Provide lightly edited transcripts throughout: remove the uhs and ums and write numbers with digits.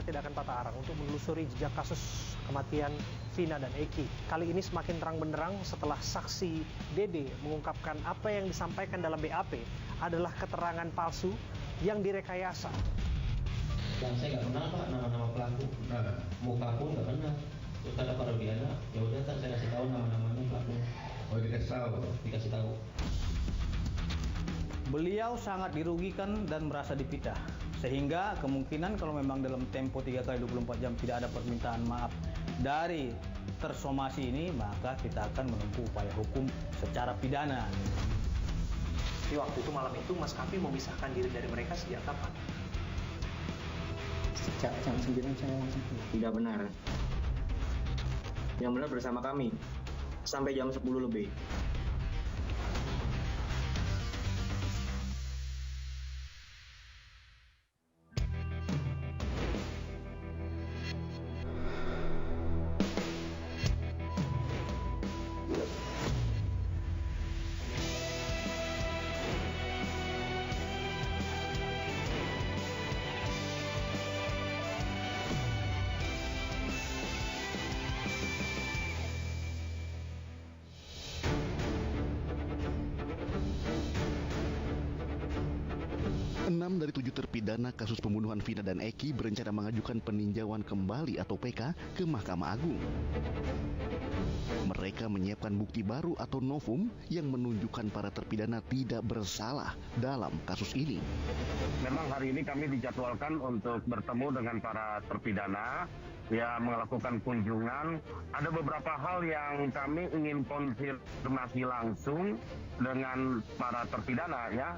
upaya tidak akan patah arang untuk menelusuri jejak kasus kematian Vina dan Eki. Kali ini semakin terang benderang setelah saksi Dede mengungkapkan apa yang disampaikan dalam BAP adalah keterangan palsu yang direkayasa. Yang saya nggak kenal Pak nama-nama pelaku, muka pun nggak kenal. Terus kata Pak Rodiana, ya udah saya kasih tahu nama-namanya pelaku. Oh dikasih tahu. Beliau sangat dirugikan dan merasa dipitnah. Sehingga kemungkinan kalau memang dalam tempo 3 kali 24 jam tidak ada permintaan maaf dari tersomasi ini, maka kita akan menempuh upaya hukum secara pidana. Di waktu itu malam itu Mas Kavi memisahkan diri dari mereka sejak kapan? Sejak jam 9 saya langsung. Tidak benar. Yang benar bersama kami sampai jam 10 lebih. Enam dari 7 terpidana kasus pembunuhan Vina dan Eki berencana mengajukan peninjauan kembali atau PK ke Mahkamah Agung. Mereka menyiapkan bukti baru atau novum yang menunjukkan para terpidana tidak bersalah dalam kasus ini. Memang hari ini kami dijadwalkan untuk bertemu dengan para terpidana, ya melakukan kunjungan. Ada beberapa hal yang kami ingin konfirmasi langsung dengan para terpidana, ya,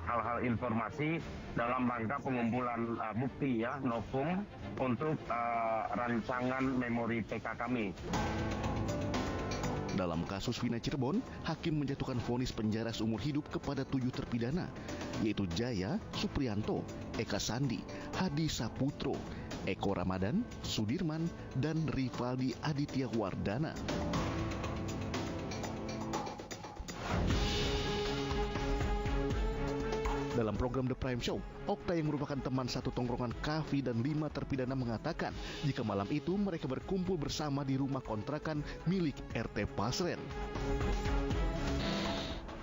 hal-hal informasi dalam rangka pengumpulan bukti, ya, novum untuk rancangan memori PK kami. Dalam kasus Vina Cirebon, hakim menjatuhkan vonis penjara seumur hidup kepada 7 terpidana, yaitu Jaya Suprianto, Eka Sandi, Hadi Saputro, Eko Ramadan, Sudirman, dan Rivaldi Aditya Wardana. Dalam program The Prime Show, Okta yang merupakan teman satu tongkrongan Kavi dan 5 terpidana mengatakan jika malam itu mereka berkumpul bersama di rumah kontrakan milik RT Pasren.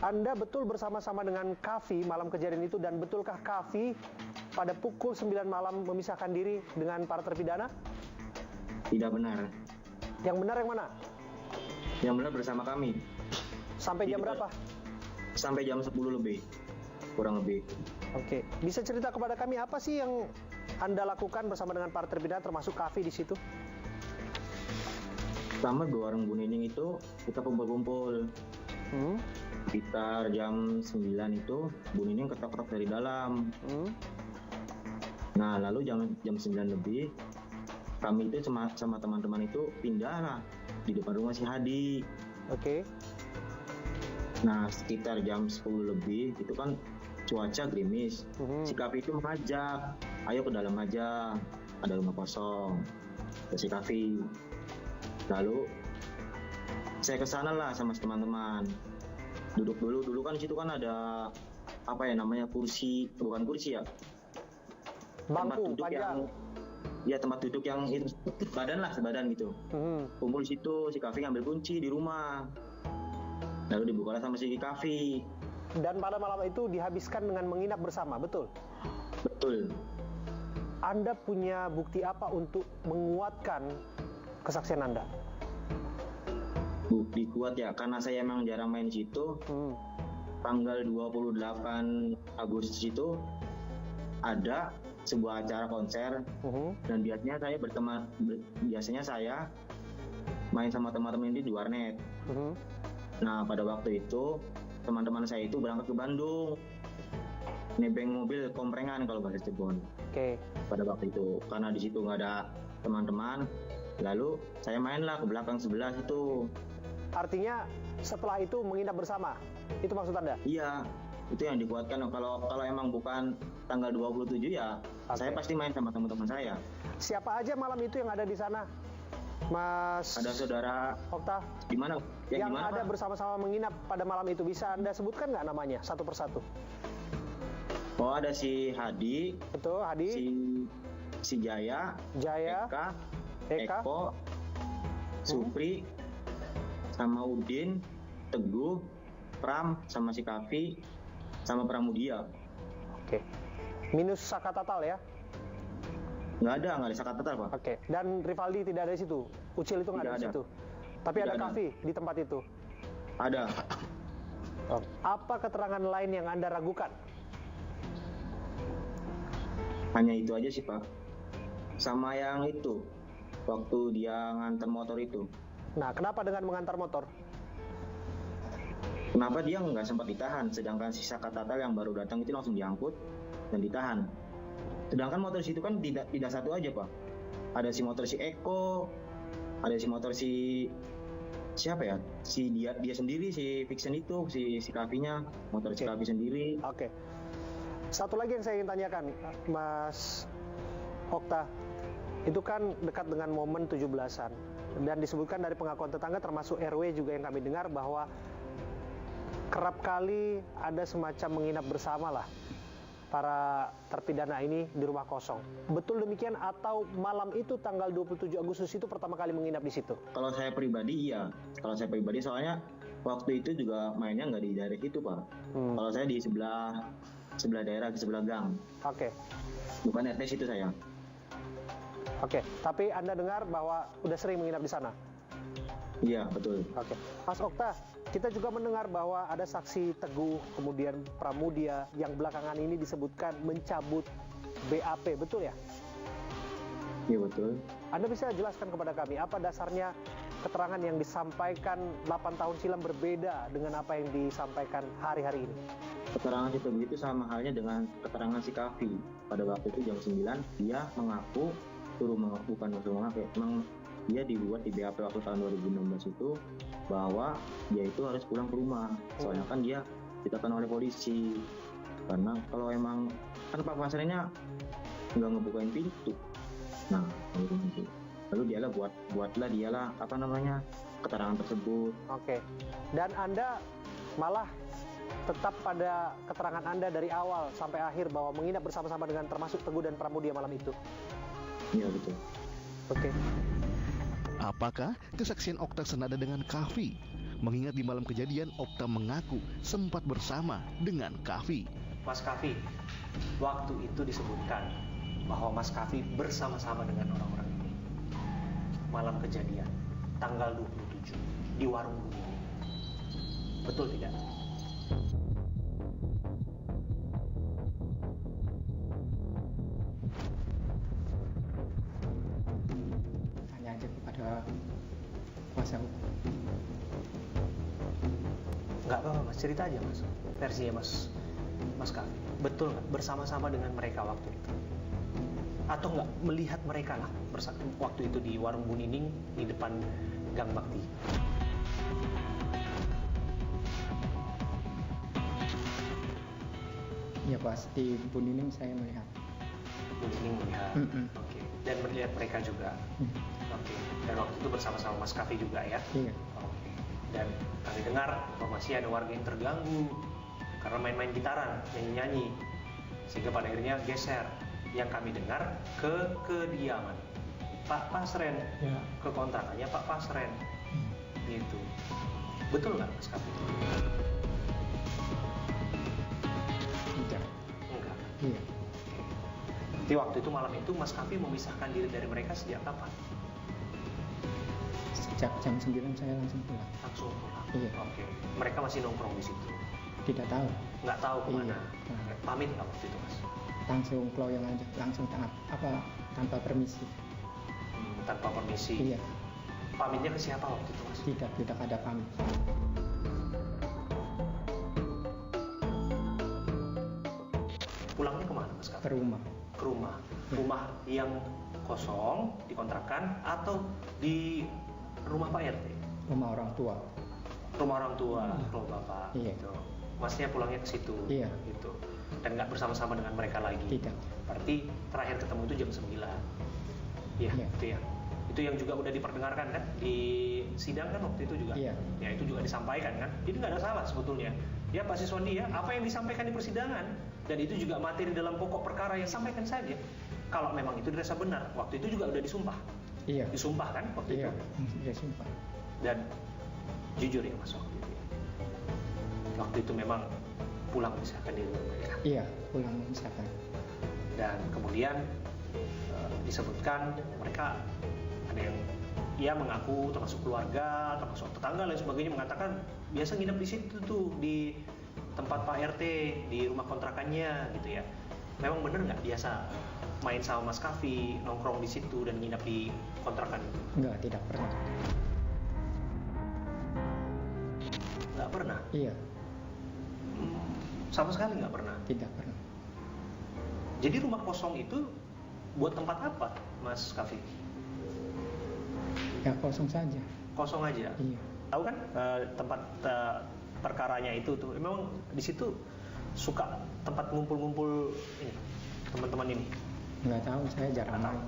Anda betul bersama-sama dengan Kavi malam kejadian itu, dan betulkah Kavi pada pukul 9 malam memisahkan diri dengan para terpidana? Tidak benar. Yang benar yang mana? Yang benar bersama kami. Sampai jam berapa? Sampai jam 10 lebih, kurang lebih. Oke, bisa cerita kepada kami apa sih yang Anda lakukan bersama dengan para terpidana termasuk Kavi di situ? Pertama di warung Bu Nining itu kita kumpul-kumpul. Sekitar jam 9 itu Bu Nining ketok-ketok dari dalam. Nah lalu jam 9 lebih kami itu sama teman-teman itu pindah lah di depan rumah si Hadi. Oke. Nah sekitar jam 10 lebih itu kan cuaca gerimis. Si Kavi itu mengajak, ayo ke dalam aja, ada rumah kosong. Si Kavi. Lalu saya kesana lah sama teman-teman. Duduk dulu kan di situ kan ada apa ya namanya, kursi, bukan kursi ya, bangku panjang. Tempat duduk yang itu sebadan gitu. Kumpul di situ, si Kavi ngambil kunci di rumah. Lalu dibukalah sama si Kavi. Dan pada malam itu dihabiskan dengan menginap bersama, betul? Betul. Anda punya bukti apa untuk menguatkan kesaksian Anda? Bukti kuat ya, karena saya emang jarang main di situ. Tanggal 28 Agustus itu ada sebuah acara konser, dan biasanya saya main sama teman-teman ini di warnet. Nah pada waktu itu teman-teman saya itu berangkat ke Bandung, nebeng mobil komprengan kalau bahasa Cirebon. Pada waktu itu karena di situ nggak ada teman-teman, lalu saya mainlah ke belakang sebelah itu. Artinya setelah itu menginap bersama, itu maksud Anda? Iya, itu yang dikuatkan. Kalau emang bukan tanggal 27 ya, saya pasti main sama teman-teman saya. Siapa aja malam itu yang ada di sana, Mas? Ada saudara Okta. Di mana? Yang ada bersama-sama menginap pada malam itu, bisa Anda sebutkan nggak namanya satu persatu? Oh ada si Hadi. Betul, Hadi. Si si Jaya, Eka, Eko, Supri, sama Udin, Teguh, Pram, sama si Kavi, sama Pramudia. Oke. Minus Saka Tatal ya? Nggak ada Saka Tatal, Pak. Oke. Dan Rivaldi tidak ada di situ? Ucil itu nggak ada di situ? Tapi Tidak ada ada. Kavi di tempat itu? Ada. Apa keterangan lain yang Anda ragukan? Hanya itu aja sih, Pak. Sama yang itu, waktu dia nganter motor itu. Nah, kenapa dengan mengantar motor? Kenapa dia nggak sempat ditahan, sedangkan si Saka Tatal yang baru datang itu langsung diangkut dan ditahan. Sedangkan motor situ kan tidak satu aja, Pak. Ada si motor si Eko, ada si motor si siapa ya? Si dia sendiri, si Vixen itu, si Kavinya, motor si Kavi sendiri. Oke. Satu lagi yang saya ingin tanyakan, Mas Okta. Itu kan dekat dengan momen 17-an. Dan disebutkan dari pengakuan tetangga termasuk RW juga yang kami dengar bahwa kerap kali ada semacam menginap bersama lah para terpidana ini di rumah kosong. Betul demikian atau malam itu tanggal 27 Agustus itu pertama kali menginap di situ? Kalau saya pribadi iya. Kalau saya pribadi soalnya waktu itu juga mainnya nggak di daerah itu, Pak. Kalau saya di sebelah daerah, di sebelah gang. Oke. Bukan RT situ saya. Oke. Tapi Anda dengar bahwa udah sering menginap di sana? Iya, betul. Oke. Mas Okta, kita juga mendengar bahwa ada saksi Teguh, kemudian Pramudia yang belakangan ini disebutkan mencabut BAP, betul ya? Iya, betul. Anda bisa jelaskan kepada kami apa dasarnya keterangan yang disampaikan 8 tahun silam berbeda dengan apa yang disampaikan hari-hari ini? Keterangan si Teguh itu sama halnya dengan keterangan si Kavi. Pada waktu itu jam 9, dia mengaku, memang dia dibuat di BAP waktu tahun 2016 itu bahwa dia itu harus pulang ke rumah. Soalnya kan dia ditekan oleh polisi. Karena kalau emang kan Pak Pasrennya nggak ngebukain pintu. Nah, lalu dialah buatlah dialah keterangan tersebut. Oke. Dan Anda malah tetap pada keterangan Anda dari awal sampai akhir bahwa menginap bersama-sama dengan termasuk Teguh dan Pramudia malam itu. Iya, betul. Oke. Apakah kesaksian Okta senada dengan Kavi? Mengingat di malam kejadian Okta mengaku sempat bersama dengan Kavi. Mas Kavi, waktu itu disebutkan bahwa Mas Kavi bersama-sama dengan orang-orang ini. Malam kejadian, tanggal 27, di warung Bumi. Betul tidak? Tanya aja kepada kuasa hukum. Nggak apa-apa Mas, cerita aja Mas. Versinya Mas Kavi. Betul nggak bersama-sama dengan mereka waktu itu? Atau nggak melihat mereka lah waktu itu di warung Bu Nining di depan Gang Bakti? Ya pas di Bu Nining saya melihat. Bu Nining melihat. Oke. Dan melihat mereka juga. Oke. Dan waktu itu bersama-sama Mas Kavi juga ya? Iya. Oke. Dan kami dengar informasi ada warga yang terganggu karena main-main gitaran, nyanyi-nyanyi, sehingga pada akhirnya geser. Yang kami dengar ke kediaman Pak Pasren, ke kontrakannya Pak Pasren, gitu. Betul nggak Mas Kavi? Tidak. Enggak. Iya. Jadi waktu itu malam itu Mas Kavi memisahkan diri dari mereka sejak kapan? Sejak jam 9 saya langsung pulang. Langsung pulang. Iya. Oke. Mereka masih nongkrong di situ. Tidak tahu. Nggak tahu kemana. Iya. Pamit nggak waktu itu Mas? Langsung keloyong aja, langsung tanpa permisi. Tanpa permisi. Iya. Pamitnya ke siapa waktu itu Mas? Tidak ada pamit. Pulangnya kemana Mas Kavi? Ke rumah. Ke rumah. Rumah yang kosong dikontrakan atau di rumah Pak RT? Rumah orang tua. Rumah orang tua, rumah Bapak. Iya. Gitu. Masnya pulangnya ke situ. Iya. Gitu. Dan nggak bersama-sama dengan mereka lagi. Tidak. Berarti terakhir ketemu itu jam 9. Iya, Iya. itu ya. Itu yang juga udah diperdengarkan kan di sidang kan waktu itu juga. Iya. Ya itu juga disampaikan kan. Jadi nggak ada salah sebetulnya. Ya Pak Siswandi ya, apa yang disampaikan di persidangan Dan itu juga materi dalam pokok perkara yang sampaikan saja. Kalau memang itu dirasa benar, waktu itu juga udah disumpah. Iya. Disumpah kan waktu Iya, itu. dia sumpah. Dan jujur ya Mas waktu itu. Waktu itu memang pulang misalkan di rumah mereka. Iya, pulang misalkan. Dan kemudian disebutkan mereka ada yang ia mengaku termasuk keluarga, termasuk tetangga dan sebagainya mengatakan biasa nginep di situ tuh di tempat Pak RT di rumah kontrakannya gitu ya. Memang bener nggak biasa main sama Mas Kavi, nongkrong di situ dan nginep di kontrakan itu? Enggak, tidak pernah. Nggak pernah? Iya, Sama sekali nggak pernah? tidak pernah. Jadi rumah kosong itu buat tempat apa Mas Kavi? Ya kosong saja. Kosong aja? Iya. Tahu kan tempat perkaranya itu tuh memang di situ suka tempat ngumpul-ngumpul ini teman-teman ini. Nggak tahu, saya jarang main.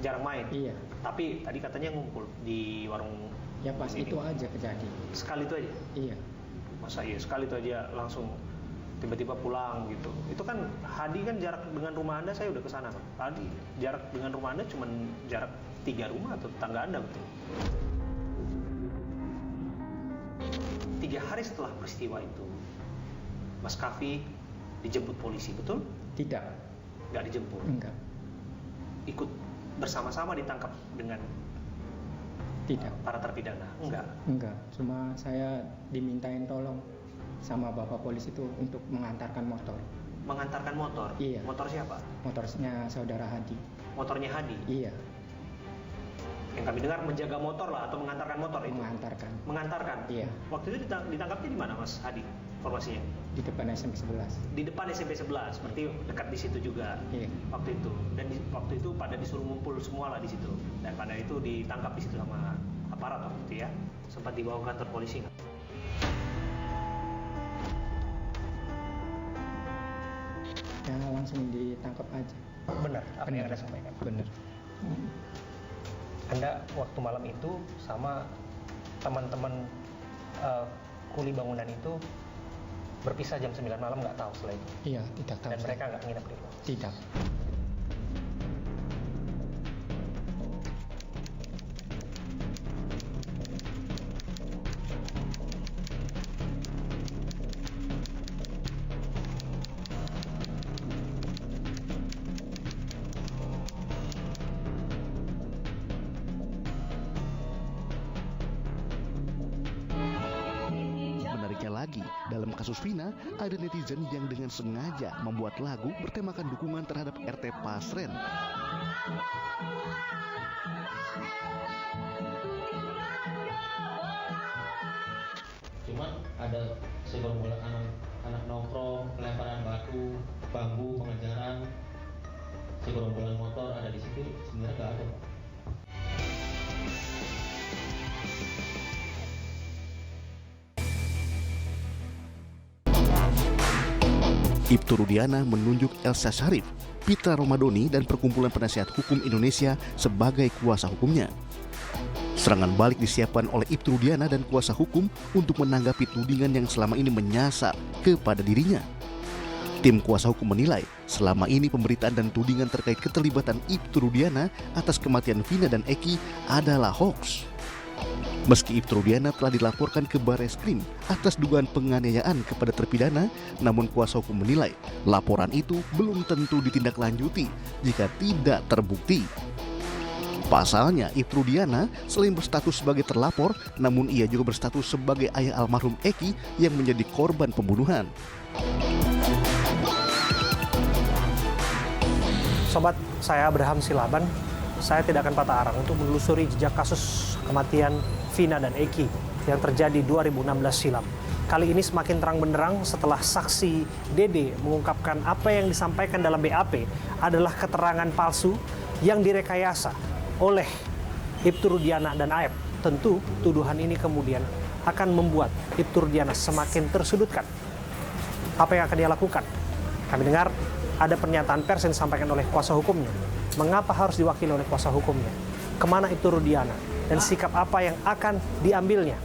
Jarang main. Iya. Tapi tadi katanya ngumpul di warung. Ya pas ini. itu aja kejadian. Sekali itu aja. Iya. Masa iya sekali itu aja langsung tiba-tiba pulang gitu. Itu kan Hadi kan jarak dengan rumah Anda saya udah kesana kan. Hadi jarak dengan rumah Anda cuman jarak 3 rumah atau tetangga Anda betul. 3 hari setelah peristiwa itu, Mas Kavi dijemput polisi, betul? Tidak. Nggak dijemput? Enggak. Ikut bersama-sama ditangkap dengan Tidak. para terpidana? Enggak? Enggak. Cuma saya dimintain tolong sama bapak polisi itu untuk mengantarkan motor. Mengantarkan motor? Iya. Motor siapa? Motornya saudara Hadi. Motornya Hadi? Iya. Yang kami dengar menjaga motor lah atau mengantarkan motor itu? Mengantarkan. Mengantarkan? Iya. Waktu itu ditangkapnya di mana Mas Hadi? Informasinya? Di depan SMP 11. Di depan SMP 11, berarti dekat di situ juga. Iya. Waktu itu. Dan waktu itu pada disuruh ngumpul semua lah di situ. Dan pada itu ditangkap di situ sama aparat waktu itu ya. Sempat dibawa ke kantor polisi nggak? Ya langsung ditangkap aja. Benar, apa yang Anda sampaikan? Benar. Anda waktu malam itu sama teman-teman kuli bangunan itu berpisah jam 9 malam, nggak tahu setelah itu? Iya, tidak tahu. Dan mereka nggak nginep di rumah? Tidak. Menariknya lagi, dalam kasus Vina, ada netizen yang dengan sengaja membuat lagu bertemakan dukungan terhadap RT Pasren. Cuman ada segerombolan anak nongkrong, pelemparan batu, bambu, pengejaran, segerombolan motor ada di situ, sebenarnya nggak ada Pak. Ibtu Rudiana menunjuk Elsa Syarif, Pitra Romadoni, dan Perkumpulan Penasihat Hukum Indonesia sebagai kuasa hukumnya. Serangan balik disiapkan oleh Ibtu Rudiana dan kuasa hukum untuk menanggapi tudingan yang selama ini menyasar kepada dirinya. Tim kuasa hukum menilai selama ini pemberitaan dan tudingan terkait keterlibatan Ibtu Rudiana atas kematian Vina dan Eki adalah hoax. Meski Ibtu Rudiana telah dilaporkan ke Barreskrim atas dugaan penganiayaan kepada terpidana, namun kuasa hukum menilai laporan itu belum tentu ditindaklanjuti jika tidak terbukti. Pasalnya, Ibtu Rudiana selain berstatus sebagai terlapor, namun ia juga berstatus sebagai ayah almarhum Eki yang menjadi korban pembunuhan. Sobat, saya Abraham Silaban. Saya tidak akan patah arang untuk menelusuri jejak kasus kematian Vina dan Eki yang terjadi 2016 silam. Kali ini semakin terang benderang setelah saksi Dede mengungkapkan apa yang disampaikan dalam BAP adalah keterangan palsu yang direkayasa oleh Ibtu Rudiana dan Aep. Tentu tuduhan ini kemudian akan membuat Ibtu Rudiana semakin tersudutkan. Apa yang akan dia lakukan? Kami dengar ada pernyataan pers yang disampaikan oleh kuasa hukumnya. Mengapa harus diwakili oleh kuasa hukumnya? Kemana Ibtu Rudiana? Dan sikap apa yang akan diambilnya?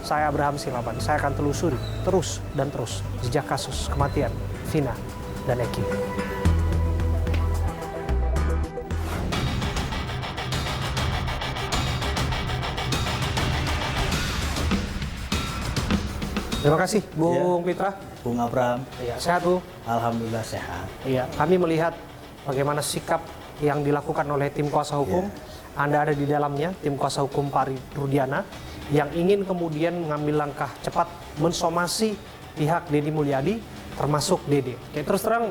Saya Abraham Silaban, saya akan telusuri terus dan terus jejak kasus kematian Vina dan Eki. Terima kasih, Bung Pitra. Bung Abram. Iya, sehat, Bu? Alhamdulillah sehat. Iya, kami melihat bagaimana sikap yang dilakukan oleh tim kuasa hukum. Anda ada di dalamnya, tim kuasa hukum Pak Rudiana, yang ingin kemudian mengambil langkah cepat mensomasi pihak Deddy Mulyadi, termasuk Dede. Oke, terus terang,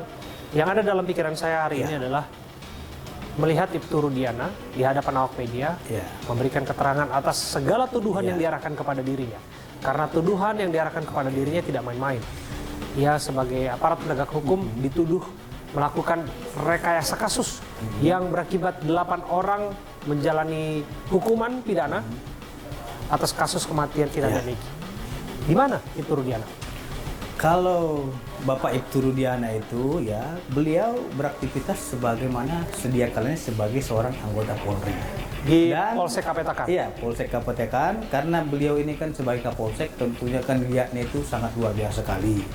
yang ada dalam pikiran saya hari ini adalah melihat Ibtu Rudiana di hadapan awak media, memberikan keterangan atas segala tuduhan yang diarahkan kepada dirinya. Karena tuduhan yang diarahkan kepada dirinya tidak main-main. Ia sebagai aparat penegak hukum dituduh melakukan rekayasa kasus yang berakibat 8 orang menjalani hukuman pidana atas kasus kematian Vina dan Eki. Di mana Ibtu Rudiana? Kalau Bapak Ibtu Rudiana itu ya, beliau beraktivitas sebagaimana sedia kalanya sebagai seorang anggota Polri. Di Polsek Kapetakan? Iya, Polsek Kapetakan, karena beliau ini kan sebagai Kapolsek tentunya kan lihatnya itu sangat luar biasa sekali.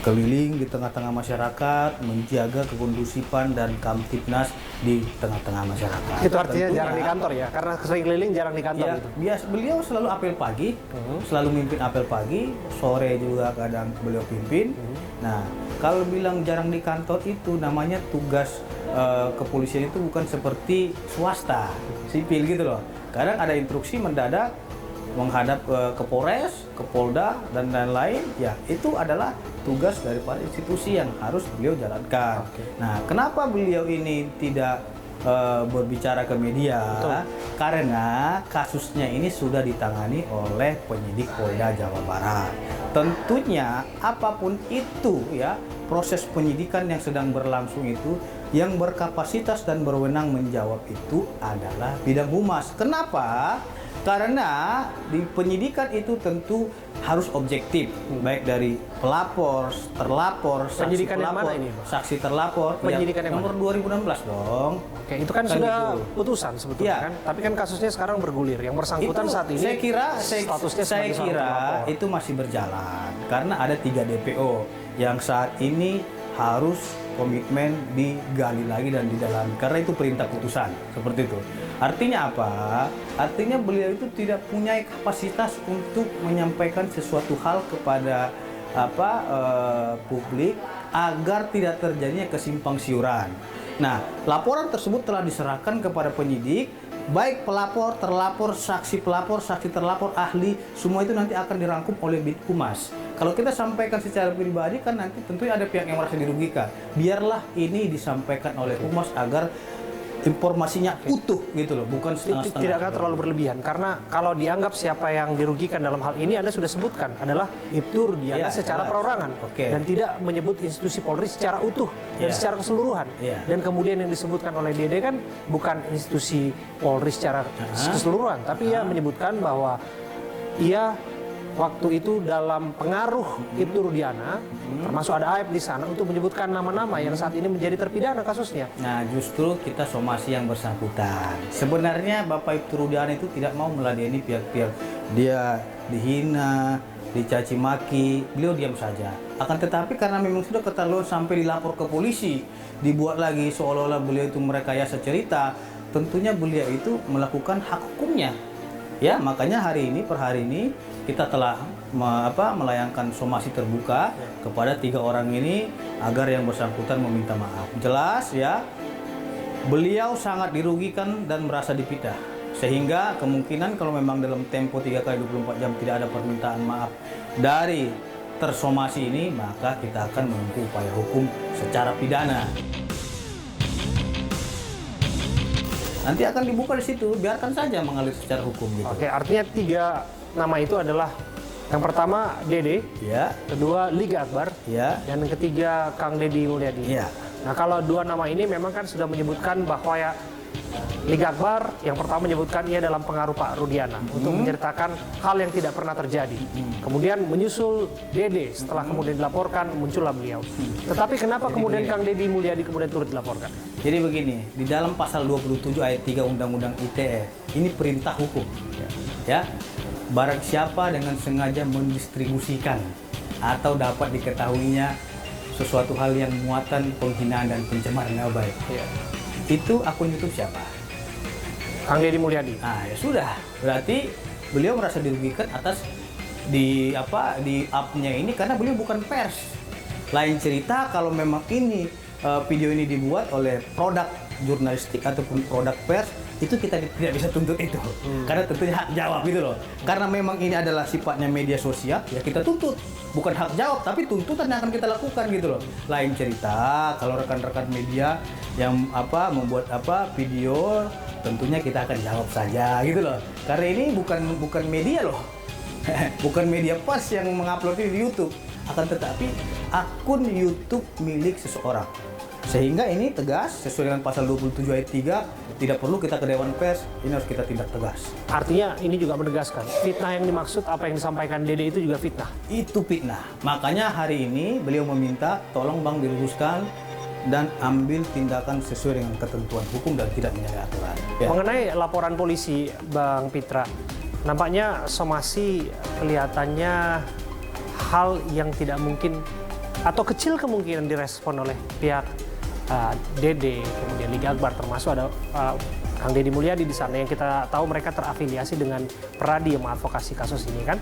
Keliling di tengah-tengah masyarakat, menjaga kekondusifan dan kamtipnas di tengah-tengah masyarakat. Itu artinya tentunya, jarang di kantor ya? Karena sering keliling jarang di kantor gitu? Biasa, beliau selalu apel pagi, selalu mimpin apel pagi, sore juga kadang beliau pimpin. Nah, kalau bilang jarang di kantor itu namanya tugas kepolisian itu bukan seperti swasta, sipil gitu loh. Kadang ada instruksi mendadak menghadap ke Polres, ke Polda, dan lain-lain, ya itu adalah tugas daripada institusi yang harus beliau jalankan. Nah, kenapa beliau ini tidak berbicara ke media? Karena kasusnya ini sudah ditangani oleh penyidik Polda Jawa Barat. Tentunya apapun itu ya, proses penyidikan yang sedang berlangsung itu, yang berkapasitas dan berwenang menjawab itu adalah bidang humas. Kenapa? Karena di penyidikan itu tentu harus objektif, baik dari pelapor, terlapor, saksi pelapor, saksi terlapor. Penyidikan yang nomor 2016 dong. Oke, itu kan sudah putusan sebetulnya kan. Tapi kan kasusnya sekarang bergulir. Yang bersangkutan itu, saat ini statusnya saya kira itu masih berjalan karena ada 3 DPO yang saat ini harus komitmen digali lagi dan didalami karena itu perintah putusan seperti itu. Artinya apa? Artinya beliau itu tidak punya kapasitas untuk menyampaikan sesuatu hal kepada publik agar tidak terjadinya kesimpang siuran. Nah, laporan tersebut telah diserahkan kepada penyidik, baik pelapor, terlapor, saksi terlapor, ahli, semua itu nanti akan dirangkum oleh Bithumas. Kalau kita sampaikan secara pribadi kan nanti tentunya ada pihak yang merasa dirugikan. Biarlah ini disampaikan oleh Humas agar informasinya utuh gitu loh, bukan setengah-setengah. Tidak akan terlalu berlebihan karena kalau dianggap siapa yang dirugikan dalam hal ini Anda sudah sebutkan adalah Ibtu Rudiana secara perorangan dan tidak menyebut institusi Polri secara utuh dan secara keseluruhan. Dan kemudian yang disebutkan oleh Dede kan bukan institusi Polri secara keseluruhan, tapi ia menyebutkan bahwa ia waktu itu dalam pengaruh Ibtu Rudiana, termasuk ada Aib di sana untuk menyebutkan nama-nama yang saat ini menjadi terpidana kasusnya. Nah, justru kita somasi yang bersangkutan. Sebenarnya Bapak Ibtu Rudiana itu tidak mau meladeni pihak-pihak. Dia dihina, dicaci maki, beliau diam saja. Akan tetapi karena memang sudah keterlaluan sampai dilapor ke polisi, dibuat lagi seolah-olah beliau itu merekayasa cerita, tentunya beliau itu melakukan hak hukumnya. Ya, makanya per hari ini kita telah melayangkan somasi terbuka kepada 3 orang ini agar yang bersangkutan meminta maaf. Jelas ya, beliau sangat dirugikan dan merasa dipitnah. Sehingga kemungkinan kalau memang dalam tempo 3 kali 24 jam tidak ada permintaan maaf dari tersomasi ini, maka kita akan menempuh upaya hukum secara pidana. Nanti akan dibuka di situ, biarkan saja mengalir secara hukum gitu. Oke, artinya 3 nama itu adalah yang pertama Dede, kedua Liga Akbar, dan yang ketiga Kang Deddy Mulyadi. Nah, kalau 2 nama ini memang kan sudah menyebutkan bahwa ya Liga Akbar yang pertama menyebutkan ia dalam pengaruh Pak Rudiana untuk menceritakan hal yang tidak pernah terjadi. Kemudian menyusul Dede setelah kemudian dilaporkan muncullah beliau. Tetapi kenapa kemudian Kang Deddy Mulyadi kemudian turut dilaporkan? Jadi begini, di dalam pasal 27 ayat 3 Undang-Undang ITE, ini perintah hukum. Ya, barang siapa dengan sengaja mendistribusikan atau dapat diketahuinya sesuatu hal yang muatan penghinaan dan pencemaran nama baik. Itu akun YouTube siapa? Kang Deddy Mulyadi. Nah, ya sudah. Berarti beliau merasa dirugikan atas di up-nya ini karena beliau bukan pers. Lain cerita kalau memang ini video ini dibuat oleh produk jurnalistik ataupun produk pers, itu kita tidak bisa tuntut itu. Karena tentunya hak jawab gitu loh. Karena memang ini adalah sifatnya media sosial, ya kita tuntut. Bukan hak jawab, tapi tuntutan yang akan kita lakukan gitu loh. Lain cerita kalau rekan-rekan media yang membuat video, tentunya kita akan jawab saja gitu loh. Karena ini bukan media loh. Bukan media pers yang mengupload di YouTube. Akan tetapi akun YouTube milik seseorang. Sehingga ini tegas sesuai dengan pasal 27 ayat 3, tidak perlu kita ke Dewan Pers, ini harus kita tindak tegas. Artinya ini juga menegaskan fitnah yang dimaksud apa yang disampaikan Dede itu juga fitnah. Itu fitnah. Makanya hari ini beliau meminta tolong Bang diluruskan dan ambil tindakan sesuai dengan ketentuan hukum dan tidak menyalahi aturan. Ya. Mengenai laporan polisi Bang Pitra, nampaknya somasi kelihatannya hal yang tidak mungkin atau kecil kemungkinan direspon oleh pihak Dede, kemudian Liga Akbar, termasuk ada Kang Deddy Mulyadi di sana yang kita tahu mereka terafiliasi dengan Peradi yang mengadvokasi kasus ini kan,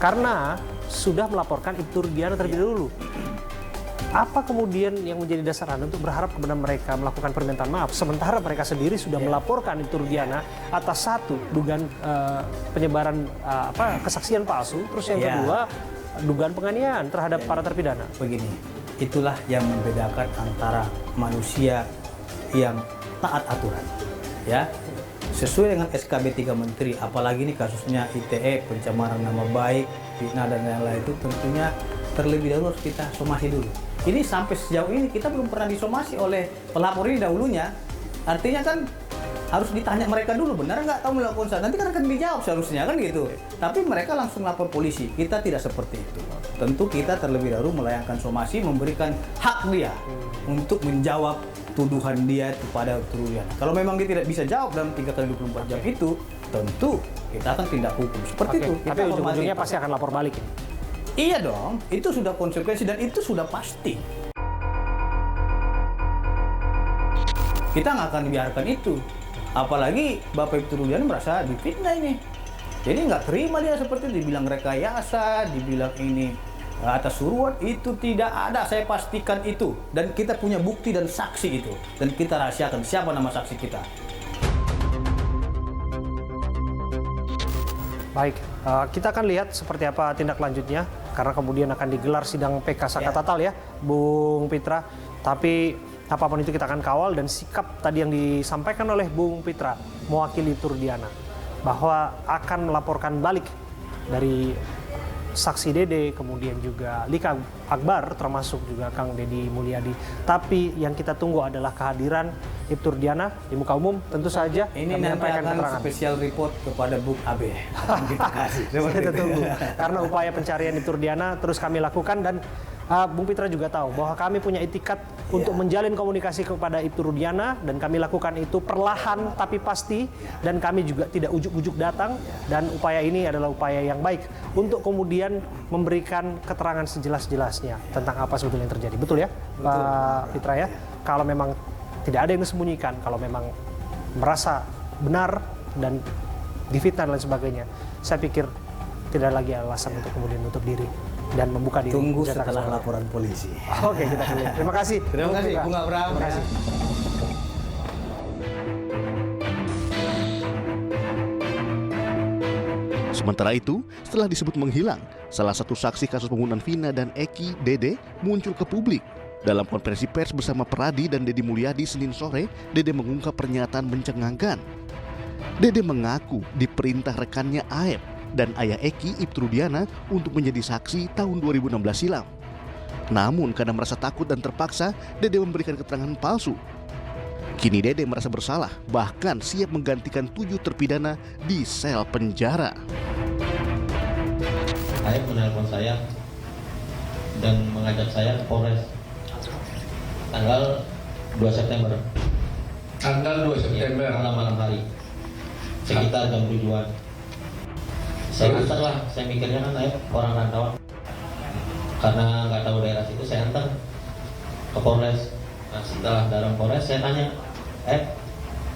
karena sudah melaporkan Ibtu Rudiana terlebih dahulu. Apa kemudian yang menjadi dasar Anda untuk berharap kepada mereka melakukan permintaan maaf, sementara mereka sendiri sudah melaporkan Ibtu Rudiana atas satu dugaan penyebaran kesaksian palsu, terus yang kedua dugaan penganiayaan terhadap para terpidana. Begini, itulah yang membedakan antara manusia yang taat aturan, ya, sesuai dengan SKB 3 Menteri, apalagi ini kasusnya ITE, pencemaran nama baik, fitnah dan lain-lain, itu tentunya terlebih dahulu harus kita somasi dulu. Ini sampai sejauh ini kita belum pernah disomasi oleh pelapor ini dahulunya, artinya kan harus ditanya mereka dulu benar nggak tahu melakukan saat, nanti kan akan dijawab seharusnya kan gitu. Tapi mereka langsung lapor polisi, kita tidak seperti itu. Tentu kita terlebih dahulu melayangkan somasi, memberikan hak dia untuk menjawab tuduhan dia kepada Ibtu Rudiana. Kalau memang dia tidak bisa jawab dalam 3x24 jam itu, tentu kita akan tindak hukum seperti itu. Tapi ujung-ujungnya pasti akan lapor balik ini. Iya dong, itu sudah konsekuensi dan itu sudah pasti. Kita nggak akan biarkan itu. Apalagi Bapak Ibtu Rudiana merasa difitnah ini. Jadi nggak terima dia seperti itu, dibilang rekayasa, dibilang ini atas suruhan, itu tidak ada, saya pastikan itu. Dan kita punya bukti dan saksi itu. Dan kita rahasiakan siapa nama saksi kita. Baik, kita akan lihat seperti apa tindak lanjutnya, karena kemudian akan digelar sidang PK Saka Tatal ya, Bung Pitra. Tapi apapun itu kita akan kawal, dan sikap tadi yang disampaikan oleh Bung Pitra mewakili Ibtu Rudiana bahwa akan melaporkan balik dari saksi Dede, kemudian juga Liga Akbar, termasuk juga Kang Deddy Mulyadi. Tapi yang kita tunggu adalah kehadiran Ibtu Rudiana di muka umum, tentu saja ini menyampaikan keterangan. Spesial report kepada Bung Abe. Kita kasih. Kita tunggu, karena upaya pencarian Ibtu Rudiana terus kami lakukan, dan Bung Pitra juga tahu bahwa kami punya itikat untuk menjalin komunikasi kepada Ibtu Rudiana, dan kami lakukan itu perlahan tapi pasti, dan kami juga tidak ujuk-ujuk datang, dan upaya ini adalah upaya yang baik untuk kemudian memberikan keterangan sejelas-jelasnya tentang apa sebetulnya yang terjadi. Betul ya, Pak Pitra ya? Kalau memang tidak ada yang disembunyikan, kalau memang merasa benar dan difitnah dan lain sebagainya, saya pikir tidak lagi alasan untuk kemudian menutup diri dan membuka diri. Tunggu setelah laporan polisi. Oke, kita lihat. Terima kasih. Terima kasih, Bung Abraham. Terima kasih. Sementara itu, setelah disebut menghilang, salah satu saksi kasus pembunuhan Vina dan Eki, Dede, muncul ke publik. Dalam konferensi pers bersama Peradi dan Deddy Mulyadi Senin sore, Dede mengungkap pernyataan mencengangkan. Dede mengaku diperintah rekannya Aep dan ayah Eki, Ibtu Rudiana, untuk menjadi saksi tahun 2016 silam. Namun karena merasa takut dan terpaksa, Dede memberikan keterangan palsu. Kini Dede merasa bersalah, bahkan siap menggantikan 7 terpidana di sel penjara. Aep menelpon saya dan mengajak saya ke Polres tanggal 2 September. Tanggal 2 September. Malam hari, sekitar jam 7-an. Saya antar lah, saya mikirnya kan Aep orang rantauan, karena nggak tahu daerah situ, saya antar ke Polres. Nah, setelah dalam Polres saya tanya,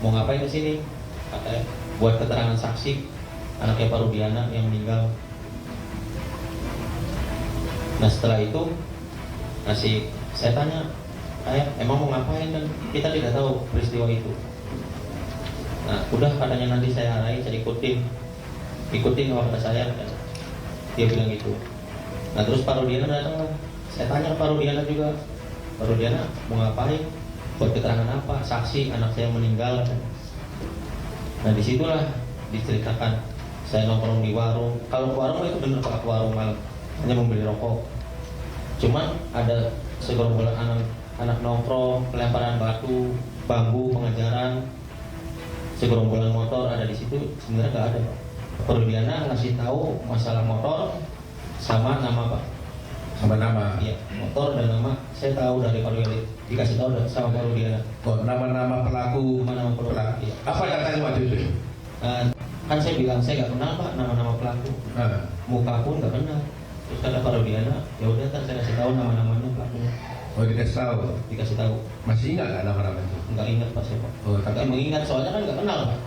mau ngapain ke sini? Katanya buat keterangan saksi anaknya Pak Rudiana yang meninggal. Nah setelah itu saya tanya, emang mau ngapain, dan kita tidak tahu peristiwa itu. Nah udah katanya nanti saya arahin, saya ikutin apa kata saya, dia bilang gitu. Nah terus Pak Rudiana datang lah, saya tanya ke Pak Rudiana juga, Pak Rudiana mau ngapain, buat keterangan apa, saksi anak saya meninggal. Nah disitulah diceritakan saya nongkrong di warung. Kalau warung itu bener Pak, warung malam hanya membeli rokok. Cuman ada segerombolan anak nongkrong, pelemparan batu, bambu, pengejaran, segerombolan motor ada di situ. Sebenarnya nggak ada Pak. Rudiana ngasih tahu masalah motor sama nama Pak. Sama nama? Iya, motor dan nama saya tahu dari Pak Rudiana, dikasih tahu sama Pak Rudiana. Oh, nama-nama pelaku. Nama pelaku. Iya. Apa yang tadi waktu itu? Kan saya bilang saya nggak kenal Pak nama-nama pelaku, muka pun nggak kenal. Terus kata Pak Rudiana, ya udah kan saya kasih tahu nama-namanya pelakunya. Oh, dikasih tahu. Masih ingat nggak nama-nama itu? Nggak ingat Pak saya Pak. Oh, nggak mengingat soalnya kan nggak kenal Pak.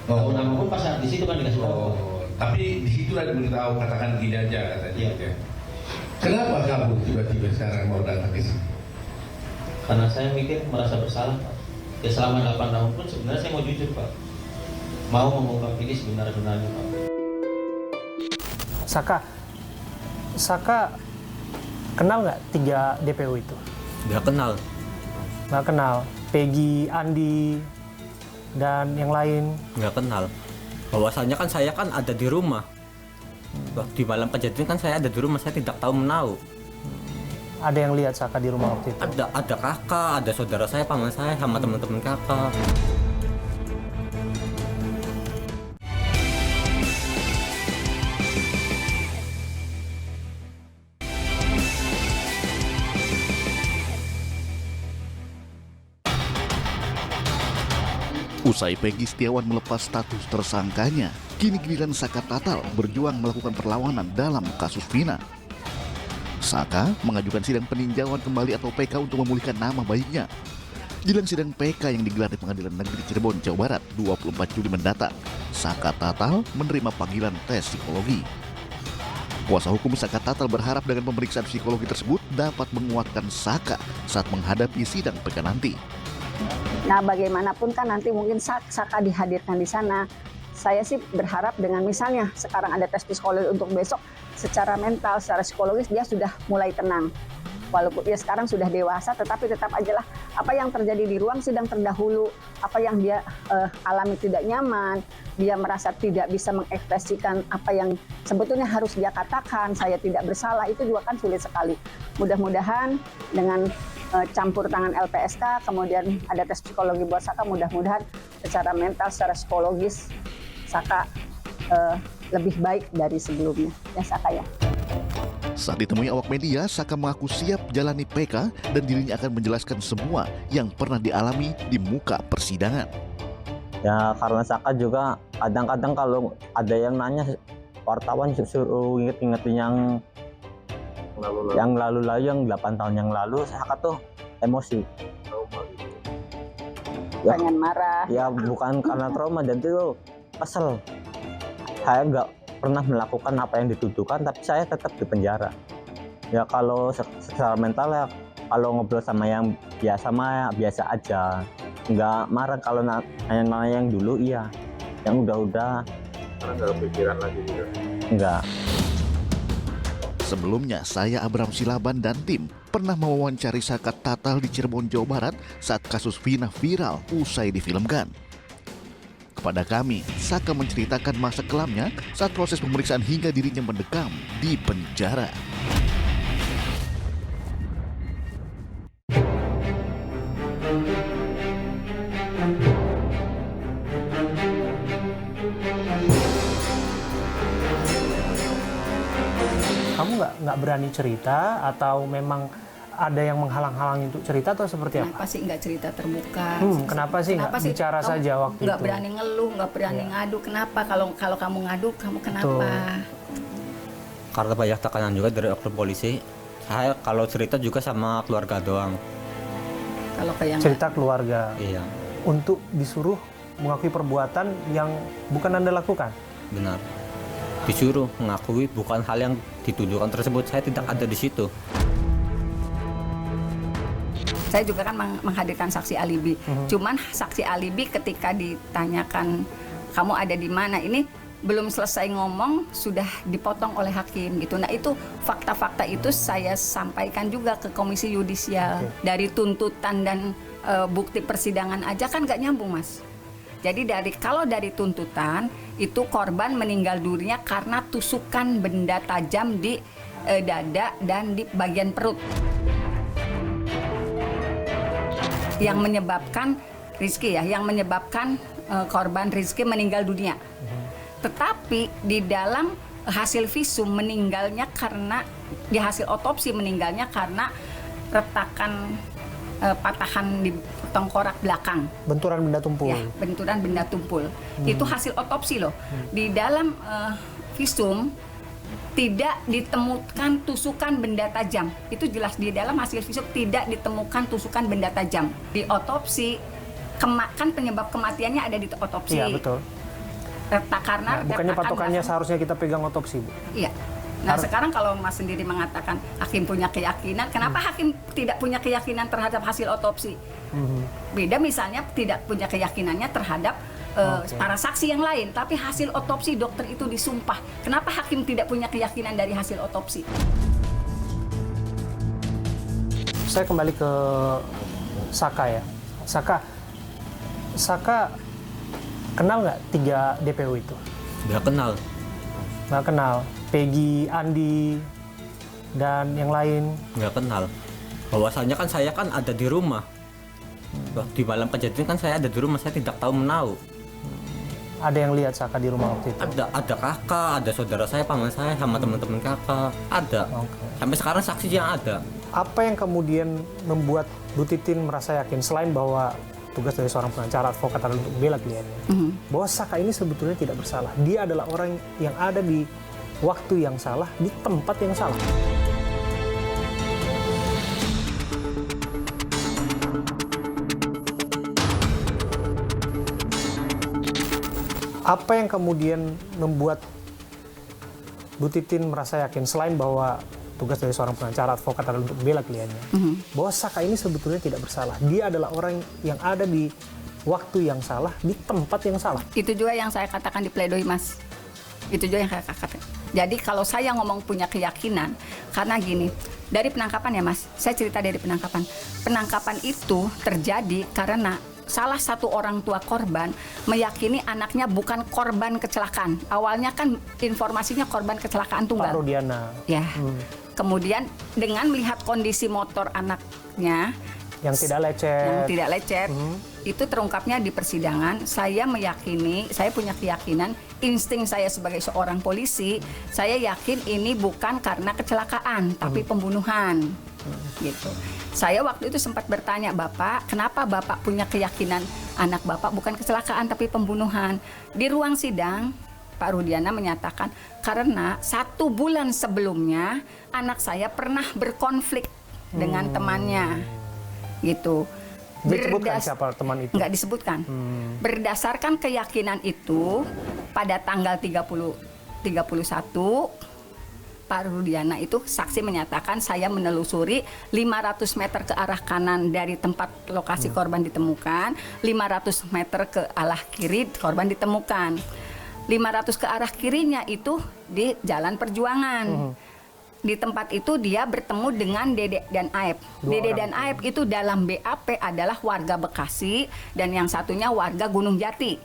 Tahu nama pun pas di situ kan dikasih tahu. Oh, tapi di situ lah diberitahu, katakan gini aja katanya. Iya. Kenapa kamu tiba-tiba sekarang mau datang ke sini? Karena saya mikir merasa bersalah Pak. Ya selama 8 tahun pun sebenarnya saya mau jujur Pak. Mau mengungkap ini sebenar-benarnya Pak. Saka kenal nggak 3 DPO itu? Nggak kenal. Nggak kenal. Peggy, Andi, dan yang lain? Nggak kenal. Bahwasannya kan saya kan ada di rumah. Di malam kejadian kan saya ada di rumah, saya tidak tahu menahu. Ada yang lihat Saka di rumah waktu itu? Ada kakak, ada saudara saya, paman saya, sama teman-teman kakak. Usai Peggy Setiawan melepas status tersangkanya, kini giliran Saka Tatal berjuang melakukan perlawanan dalam kasus Vina. Saka mengajukan sidang peninjauan kembali atau PK untuk memulihkan nama baiknya. Jelang sidang PK yang digelar di Pengadilan Negeri Cirebon, Jawa Barat 24 Juli mendatang, Saka Tatal menerima panggilan tes psikologi. Kuasa hukum Saka Tatal berharap dengan pemeriksaan psikologi tersebut dapat menguatkan Saka saat menghadapi sidang PK nanti. Nah, bagaimanapun kan nanti mungkin Saka dihadirkan di sana. Saya sih berharap dengan misalnya sekarang ada tes psikologi untuk besok, secara mental, secara psikologis dia sudah mulai tenang. Walaupun dia sekarang sudah dewasa, tetapi tetap aja lah apa yang terjadi di ruang sidang terdahulu, apa yang dia alami tidak nyaman, dia merasa tidak bisa mengekspresikan apa yang sebetulnya harus dia katakan, saya tidak bersalah, itu juga kan sulit sekali. Mudah-mudahan dengan campur tangan LPSK, kemudian ada tes psikologi buat Saka, mudah-mudahan secara mental, secara psikologis Saka lebih baik dari sebelumnya. Ya Saka ya. Saat ditemui awak media, Saka mengaku siap jalani PK dan dirinya akan menjelaskan semua yang pernah dialami di muka persidangan. Ya karena Saka juga kadang-kadang kalau ada yang nanya, wartawan suruh inget-ingetin yang lalu-lalu, yang 8 tahun yang lalu, Saka tuh emosi. Ya, pengen marah. Ya bukan karena trauma, dan itu kesel. Saya nggak pernah melakukan apa yang dituduhkan, tapi saya tetap di penjara. Ya kalau secara mental ya, kalau ngobrol sama yang biasa mah biasa aja. Nggak marah kalau nanya yang dulu, iya. Yang udah-udah. Karena nggak kepikiran lagi juga? Nggak. Sebelumnya, saya Abram Silaban dan tim pernah mewawancari Saka Tatal di Cirebon, Jawa Barat saat kasus Vina viral usai difilmkan. Kepada kami, Saka menceritakan masa kelamnya saat proses pemeriksaan hingga dirinya mendekam di penjara. Kamu nggak berani cerita atau memang ada yang menghalang-halangi untuk cerita atau seperti apa? Kenapa sih nggak cerita terbuka? Kenapa sih nggak bicara saja waktu itu? Nggak berani ngeluh, nggak berani ngadu. Kenapa? Kalau kamu ngadu, kamu kenapa? Karena banyak tekanan juga dari oknum polisi. Saya kalau cerita juga sama keluarga doang. Kalau ke yang cerita keluarga. Iya. Untuk disuruh mengakui perbuatan yang bukan Anda lakukan. Benar. Disuruh mengakui bukan hal yang dituduhkan tersebut. Saya tidak ada di situ. saya juga kan menghadirkan saksi alibi. Cuman saksi alibi ketika ditanyakan kamu ada di mana, ini belum selesai ngomong sudah dipotong oleh hakim gitu. Nah itu fakta-fakta itu saya sampaikan juga ke Komisi Yudisial. Dari tuntutan dan bukti persidangan aja kan nggak nyambung, Mas. Jadi kalau dari tuntutan itu korban meninggal dunia karena tusukan benda tajam di dada dan di bagian perut yang menyebabkan Rizky yang menyebabkan korban Rizky meninggal dunia. Tetapi di dalam hasil visum meninggalnya karena di hasil otopsi meninggalnya karena retakan patahan di tengkorak belakang. Benturan benda tumpul. Ya, benturan benda tumpul. Itu hasil otopsi loh. Di dalam visum tidak ditemukan tusukan benda tajam. Itu jelas di dalam hasil visum tidak ditemukan tusukan benda tajam. Di otopsi kan penyebab kematiannya ada di otopsi. Iya, betul. Karena bukannya patokannya seharusnya kita pegang otopsi, Bu? Iya. Nah sekarang kalau Mas sendiri mengatakan hakim punya keyakinan, kenapa hakim tidak punya keyakinan terhadap hasil otopsi? Beda misalnya tidak punya keyakinannya terhadap para saksi yang lain, tapi hasil otopsi dokter itu disumpah. Kenapa hakim tidak punya keyakinan dari hasil otopsi? Saya kembali ke Saka ya. Saka kenal nggak 3 DPO itu? Nggak kenal. Nggak kenal. Peggy, Andi, dan yang lain? Nggak kenal. Bahwasannya kan saya kan ada di rumah. Di malam kejadian kan saya ada di rumah, saya tidak tahu menahu. Ada yang lihat Saka di rumah waktu itu? Ada kakak, ada saudara saya, paman saya, sama teman-teman kakak. Ada. Sampai sekarang saksinya ada. Apa yang kemudian membuat Bu Titin merasa yakin, selain bahwa tugas dari seorang pengacara advokat adalah untuk membela kliennya, bahwa Saka ini sebetulnya tidak bersalah. Dia adalah orang yang ada di waktu yang salah, di tempat yang salah. Apa yang kemudian membuat Bu Titin merasa yakin, selain bahwa tugas dari seorang pengacara advokat adalah untuk membela kliennya, bahwa Saka ini sebetulnya tidak bersalah. Dia adalah orang yang ada di waktu yang salah, di tempat yang salah. Itu juga yang saya katakan di pledoi, Mas. Itu juga yang saya katakan. Jadi kalau saya ngomong punya keyakinan, karena gini, dari penangkapan ya Mas, saya cerita dari penangkapan. Penangkapan itu terjadi karena salah satu orang tua korban meyakini anaknya bukan korban kecelakaan. Awalnya kan informasinya korban kecelakaan tunggal. Pak Rudiana. Ya. Kemudian dengan melihat kondisi motor anaknya yang tidak lecet, itu terungkapnya di persidangan. Saya meyakini, saya punya keyakinan, insting saya sebagai seorang polisi, saya yakin ini bukan karena kecelakaan, tapi pembunuhan. Gitu. Saya waktu itu sempat bertanya, Bapak, kenapa Bapak punya keyakinan anak Bapak bukan kecelakaan tapi pembunuhan? Di ruang sidang, Pak Rudiana menyatakan karena 1 bulan sebelumnya anak saya pernah berkonflik dengan temannya, gitu. Disebutkan siapa teman itu? Nggak disebutkan. Berdasarkan keyakinan itu, pada tanggal 31 Pak Rudiana itu saksi menyatakan saya menelusuri 500 meter ke arah kanan dari tempat lokasi korban ditemukan, 500 meter ke arah kiri korban ditemukan. 500 ke arah kirinya itu di Jalan Perjuangan. Di tempat itu dia bertemu dengan Dede dan Aep. Dede dan Aep itu dalam BAP adalah warga Bekasi dan yang satunya warga Gunung Jati.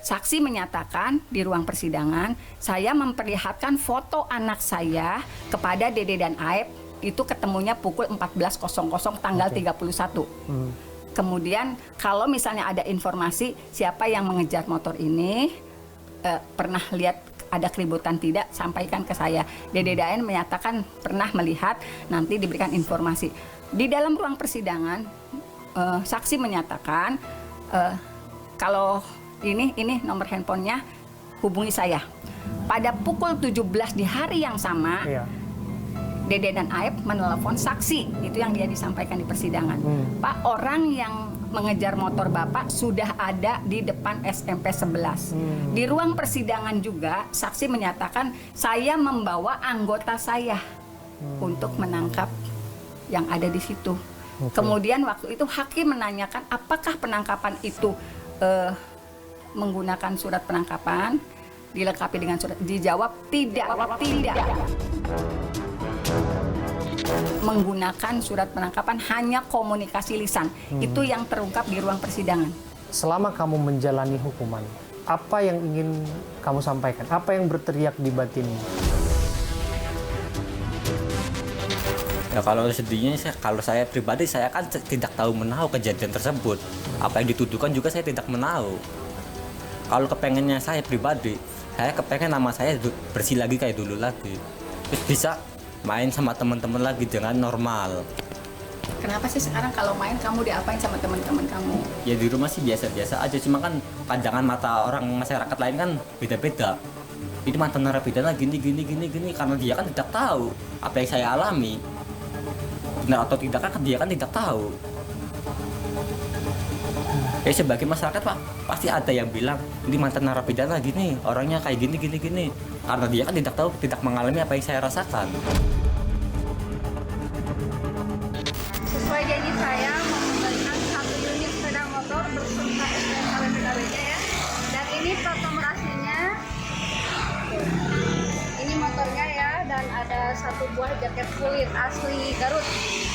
Saksi menyatakan di ruang persidangan, saya memperlihatkan foto anak saya kepada Dede dan Aep, itu ketemunya pukul 14.00 tanggal 31. Kemudian kalau misalnya ada informasi siapa yang mengejar motor ini, pernah lihat ada keributan tidak, sampaikan ke saya. Dede dan menyatakan pernah melihat, nanti diberikan informasi. Di dalam ruang persidangan, saksi menyatakan kalau ini nomor handphonenya, hubungi saya. Pada pukul 17 di hari yang sama, Dede dan Aep menelepon saksi. Itu yang dia disampaikan di persidangan. Pak, orang yang mengejar motor Bapak sudah ada di depan SMP 11. Di ruang persidangan juga saksi menyatakan saya membawa anggota saya untuk menangkap yang ada di situ. Kemudian waktu itu hakim menanyakan apakah penangkapan itu menggunakan surat penangkapan, dilengkapi dengan surat. Dijawab tidak. Menggunakan surat penangkapan, hanya komunikasi lisan. Itu yang terungkap di ruang persidangan. Selama kamu menjalani hukuman, apa yang ingin kamu sampaikan? Apa yang berteriak di batinmu? Ya kalau sedihnya, kalau saya pribadi, saya kan tidak tahu menahu kejadian tersebut. Apa yang dituduhkan juga saya tidak menahu. Kalau kepengennya saya pribadi, saya kepengen nama saya bersih lagi kayak dulu lagi. Terus bisa main sama teman-teman lagi dengan normal. Kenapa sih sekarang kalau main kamu diapain sama teman-teman kamu? Ya di rumah sih biasa-biasa aja, cuma kan pandangan mata orang masyarakat lain kan beda-beda. Ini mantan narapidana gini, karena dia kan tidak tahu apa yang saya alami. Benar atau tidak kan dia kan tidak tahu. Ya sebagai masyarakat Pak, pasti ada yang bilang ini mantan narapidana gini, orangnya kayak gini. Karena dia kan tidak tahu, tidak mengalami apa yang saya rasakan. Sesuai janji saya mengembalikan 1 unit sepeda motor berserta STNK BPKB ya. Dan ini plat nomorasinya. Ini motornya ya, dan ada 1 buah jaket kulit asli Garut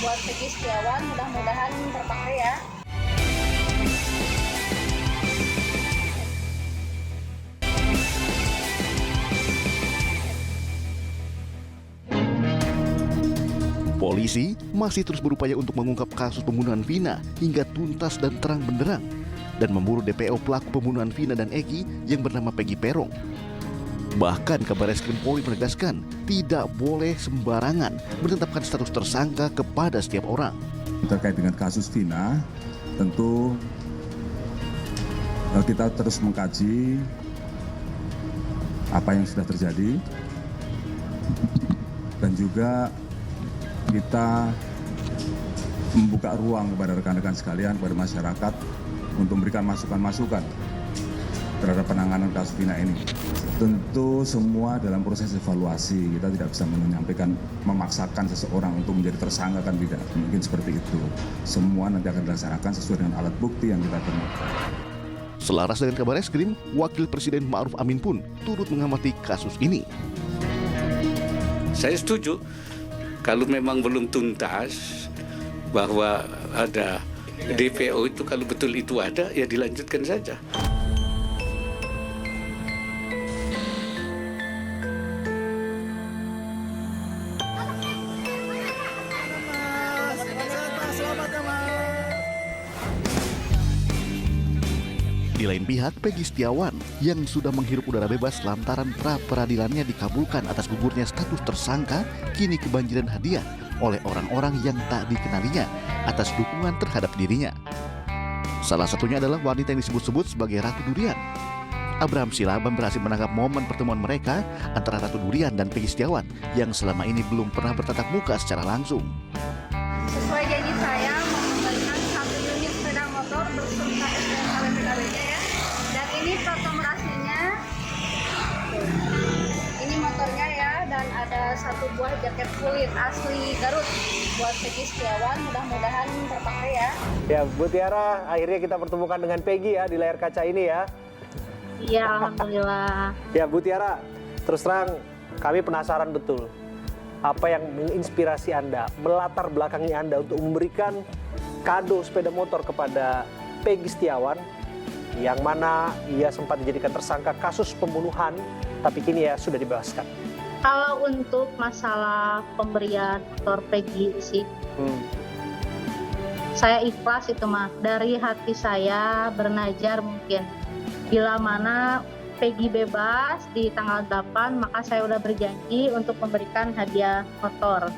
buat Peggy Setiawan, mudah-mudahan terpakai ya. Polisi masih terus berupaya untuk mengungkap kasus pembunuhan Vina hingga tuntas dan terang benderang dan memburu DPO pelaku pembunuhan Vina dan Eki yang bernama Peggy Peron. Bahkan Kabarreskrim Polri menegaskan tidak boleh sembarangan menetapkan status tersangka kepada setiap orang. Terkait dengan kasus Vina, tentu kita terus mengkaji apa yang sudah terjadi dan juga kita membuka ruang kepada rekan-rekan sekalian, kepada masyarakat untuk memberikan masukan-masukan terhadap penanganan kasus Vina ini. Tentu semua dalam proses evaluasi, kita tidak bisa menyampaikan, memaksakan seseorang untuk menjadi tersangka, kan tidak mungkin seperti itu. Semua nanti akan dilaksanakan sesuai dengan alat bukti yang kita temukan. Selaras dengan Kabarreskrim, Wakil Presiden Ma'ruf Amin pun turut mengamati kasus ini. Saya setuju. Kalau memang belum tuntas bahwa ada DPO itu, kalau betul itu ada, ya dilanjutkan saja. Di lain pihak, Peggy Setiawan yang sudah menghirup udara bebas lantaran pra-peradilannya dikabulkan atas gugurnya status tersangka, kini kebanjiran hadiah oleh orang-orang yang tak dikenalinya atas dukungan terhadap dirinya. Salah satunya adalah wanita yang disebut-sebut sebagai Ratu Durian. Abraham Silaban berhasil menangkap momen pertemuan mereka antara Ratu Durian dan Peggy Setiawan yang selama ini belum pernah bertatap muka secara langsung. Sesuai janji saya mengembalikan 1 unit sepeda motor berserta STNK BPKB ya. Dan ini plat nomorasinya. Ini motornya ya, dan ada 1 buah jaket kulit asli Garut buat Peggy Setiawan, mudah-mudahan terpakai ya. Ya, Bu Tiara, akhirnya kita pertemukan dengan Peggy ya di layar kaca ini ya. Iya, alhamdulillah. Ya, Bu Tiara, terus terang kami penasaran betul apa yang menginspirasi Anda, melatar belakangi Anda untuk memberikan kado sepeda motor kepada Peggy Setiawan yang mana ia sempat dijadikan tersangka kasus pembunuhan, tapi kini ya sudah dibebaskan. Kalau untuk masalah pemberian motor Peggy sih, saya ikhlas itu mah, dari hati saya bernajar mungkin. Bila mana Peggy bebas di tanggal 8, maka saya udah berjanji untuk memberikan hadiah motor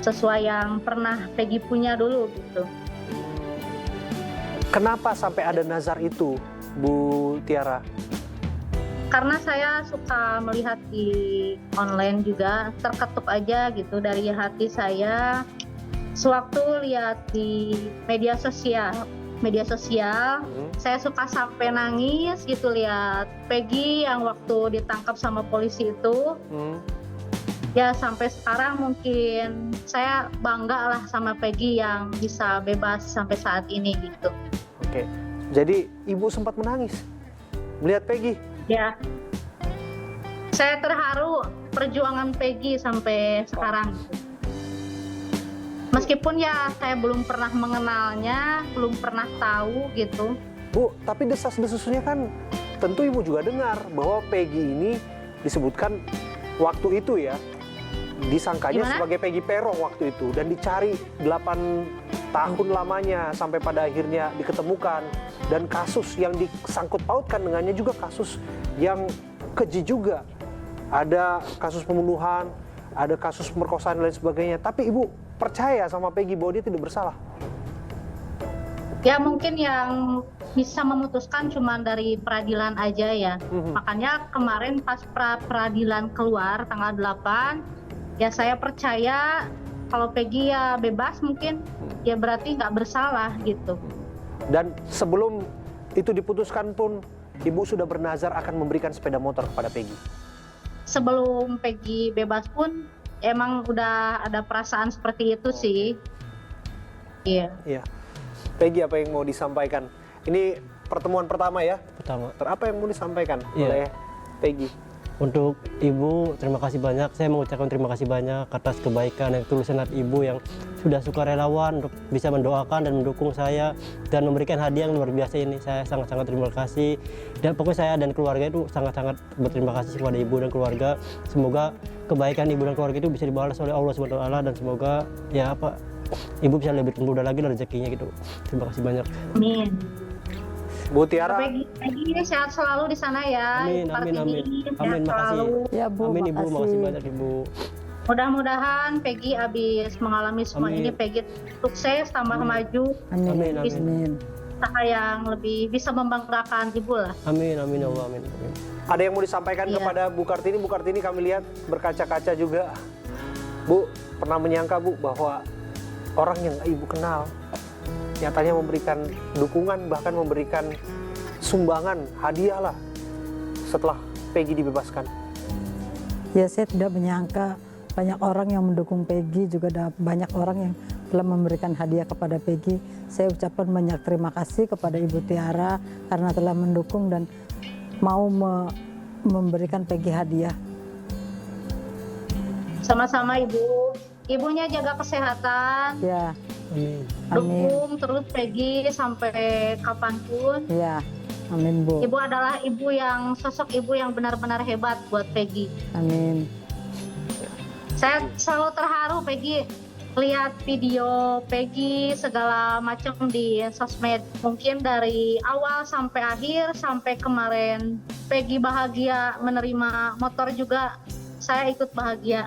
sesuai yang pernah Peggy punya dulu gitu. Kenapa sampai ada nazar itu, Bu Tiara? Karena saya suka melihat di online juga, terketuk aja gitu dari hati saya. Sewaktu lihat di media sosial, saya suka sampai nangis gitu lihat Peggy yang waktu ditangkap sama polisi itu. Ya sampai sekarang mungkin saya bangga lah sama Peggy yang bisa bebas sampai saat ini gitu. Oke, jadi ibu sempat menangis melihat Peggy? Ya, saya terharu perjuangan Peggy sampai sekarang. Meskipun ya saya belum pernah mengenalnya, belum pernah tahu gitu. Bu, tapi desas-desusnya kan tentu ibu juga dengar bahwa Peggy ini disebutkan waktu itu ya, disangkanya sebagai Peggy Peron waktu itu dan dicari 8 tahun lamanya sampai pada akhirnya diketemukan, dan kasus yang disangkut pautkan dengannya juga kasus yang keji juga. Ada kasus pembunuhan, ada kasus pemerkosaan dan lain sebagainya. Tapi ibu percaya sama Peggy bahwa dia tidak bersalah? Ya mungkin yang bisa memutuskan cuma dari peradilan aja ya. Makanya kemarin pas peradilan keluar tanggal 8, ya saya percaya kalau Peggy ya bebas, mungkin ya berarti nggak bersalah gitu. Dan sebelum itu diputuskan pun ibu sudah bernazar akan memberikan sepeda motor kepada Peggy? Sebelum Peggy bebas pun emang udah ada perasaan seperti itu sih. Iya. Iya. Peggy, apa yang mau disampaikan? Ini pertemuan pertama ya? Pertama. Apa yang mau disampaikan oleh Peggy? Untuk ibu, terima kasih banyak. Saya mengucapkan terima kasih banyak atas kebaikan dan ketulusan hati ibu yang sudah sukarelawan untuk bisa mendoakan dan mendukung saya dan memberikan hadiah yang luar biasa ini. Saya sangat-sangat terima kasih. Dan pokoknya saya dan keluarga itu sangat-sangat berterima kasih kepada ibu dan keluarga. Semoga kebaikan ibu dan keluarga itu bisa dibalas oleh Allah SWT, dan semoga ya ibu bisa lebih mudah lagi rezekinya gitu. Terima kasih banyak. Amin. Bu Tiara. Peggy sehat selalu di sana ya. Amin, makasih. Ya, Bu, amin Ibu, makasih banyak Ibu. Mudah-mudahan Peggy habis mengalami semua ini, Peggy sukses, tambah maju. Amin. Usaha yang lebih bisa membanggakan Ibu lah. Amin, Allah, amin. Ada yang mau disampaikan kepada Bu Kartini? Bu Kartini kami lihat berkaca-kaca juga. Bu, pernah menyangka Bu bahwa orang yang Ibu kenal nyatanya memberikan dukungan, bahkan memberikan sumbangan, hadiah lah setelah Peggy dibebaskan? Ya, saya tidak menyangka banyak orang yang mendukung Peggy, juga ada banyak orang yang telah memberikan hadiah kepada Peggy. Saya ucapkan banyak terima kasih kepada Ibu Tiara karena telah mendukung dan mau memberikan Peggy hadiah. Sama-sama Ibu. Ibunya jaga kesehatan. Ya. Amin. Dukung terus Peggy sampai kapanpun. Ya. Amin, Bu. Ibu adalah sosok ibu yang benar-benar hebat buat Peggy. Amin. Saya selalu terharu Peggy lihat video Peggy segala macam di sosmed. Mungkin dari awal sampai akhir, sampai kemarin Peggy bahagia menerima motor juga, saya ikut bahagia.